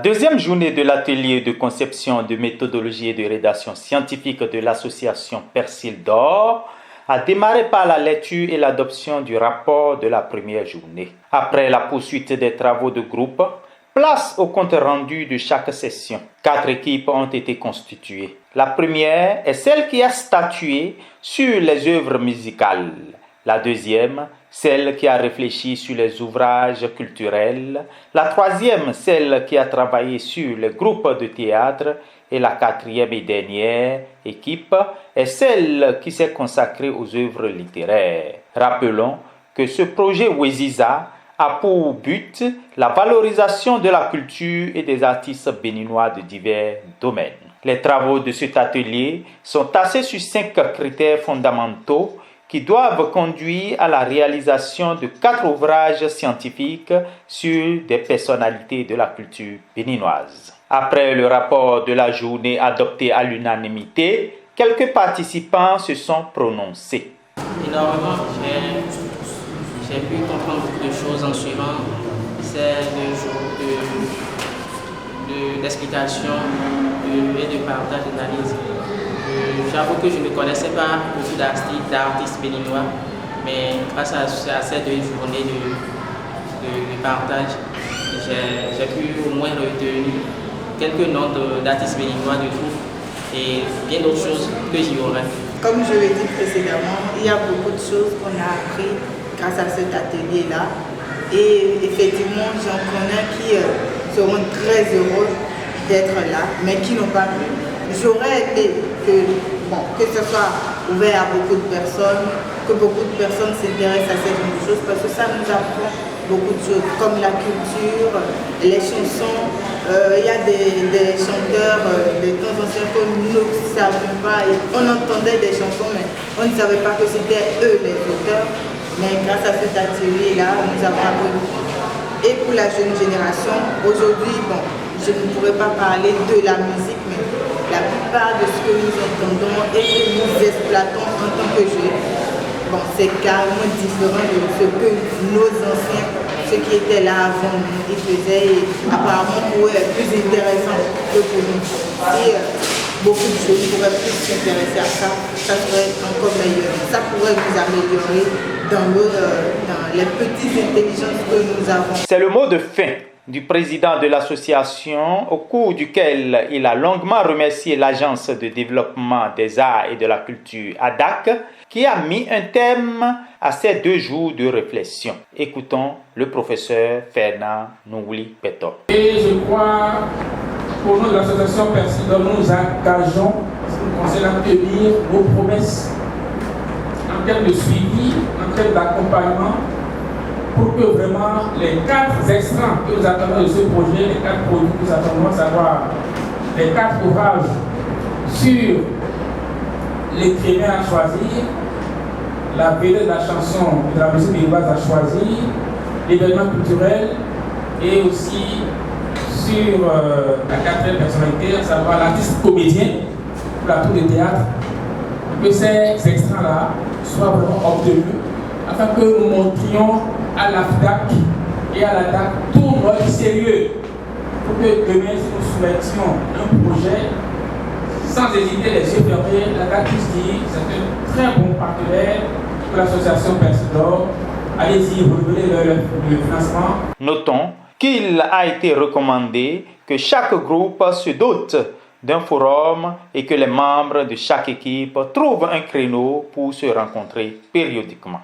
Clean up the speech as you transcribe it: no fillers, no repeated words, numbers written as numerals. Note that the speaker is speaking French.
deuxième journée de l'atelier de conception de méthodologie et de rédaction scientifique de l'association Persil d'Or a démarré par la lecture et l'adoption du rapport de la première journée. Après la poursuite des travaux de groupe, place au compte rendu de chaque session. 4 équipes ont été constituées. La première est celle qui a statué sur les œuvres musicales. La deuxième, celle qui a réfléchi sur les ouvrages culturels. La troisième, celle qui a travaillé sur les groupes de théâtre. Et la quatrième et dernière équipe est celle qui s'est consacrée aux œuvres littéraires. Rappelons que ce projet Weziza a pour but la valorisation de la culture et des artistes béninois de divers domaines. Les travaux de cet atelier sont tassés sur 5 critères fondamentaux qui doivent conduire à la réalisation de 4 ouvrages scientifiques sur des personnalités de la culture béninoise. Après le rapport de la journée adopté à l'unanimité, quelques participants se sont prononcés. Énormément, j'ai pu comprendre beaucoup de choses en suivant ces 2 jours d'explication et de partage d'analyse. J'avoue que je ne connaissais pas beaucoup d'artistes béninois, mais grâce à ces 2 journées de partage, j'ai pu au moins retenir quelques noms d'artistes béninois de groupe et bien d'autres choses que j'ignorais. Comme je l'ai dit précédemment, il y a beaucoup de choses qu'on a appris grâce à cet atelier-là. Et effectivement, j'en connais qui seront très heureux d'être là, mais qui n'ont pas pu. J'aurais aimé que ce soit ouvert à beaucoup de personnes, que beaucoup de personnes s'intéressent à ces choses, parce que ça nous apprend beaucoup de choses, comme la culture, les chansons. Il y a des chanteurs des temps anciens que nous ne savions pas. On entendait des chansons, mais on ne savait pas que c'était eux les auteurs. Mais grâce à cet atelier-là, nous avons appris beaucoup. Et pour la jeune génération, aujourd'hui, je ne pourrais pas parler de la musique, mais la plupart de ce que nous entendons et que nous exploitons en tant que jeunes, c'est carrément différent de ce que nos anciens, ceux qui étaient là avant nous, ils faisaient, et apparemment pour eux plus intéressant que pour nous. Si beaucoup de choses pourraient plus s'intéresser à ça, ça serait encore meilleur. Ça pourrait nous améliorer dans les petites intelligences que nous avons. C'est le mot de fin du président de l'association, au cours duquel il a longuement remercié l'Agence de développement des arts et de la culture ADAC, qui a mis un thème à ces 2 jours de réflexion. Écoutons le professeur Fernand Nouli Peto. Et je crois qu'au nom de l'association Persil d'Or, nous nous engageons, ce qui nous concerne, à tenir nos promesses en termes de suivi, en termes d'accompagnement, pour que vraiment les 4 extrants que nous attendons de ce projet, les 4 produits que nous attendons, à savoir les 4 ouvrages sur l'écrivain à choisir, la vedette de la chanson de la musique béninoise à choisir, l'événement culturel et aussi sur la 4e personnalité, à savoir l'artiste comédien pour la tour de théâtre, que ces extraits-là soient vraiment obtenus afin que nous montrions à la FDAC et à la DAC tout notre sérieux pour que demain, si nous soumettions un projet, sans hésiter les yeux fermés, la DAC puisse dire c'est un très bon partenaire pour l'association Persil d'Or. Allez-y, renouvelez le financement. Notons qu'il a été recommandé que chaque groupe se dote d'un forum et que les membres de chaque équipe trouvent un créneau pour se rencontrer périodiquement.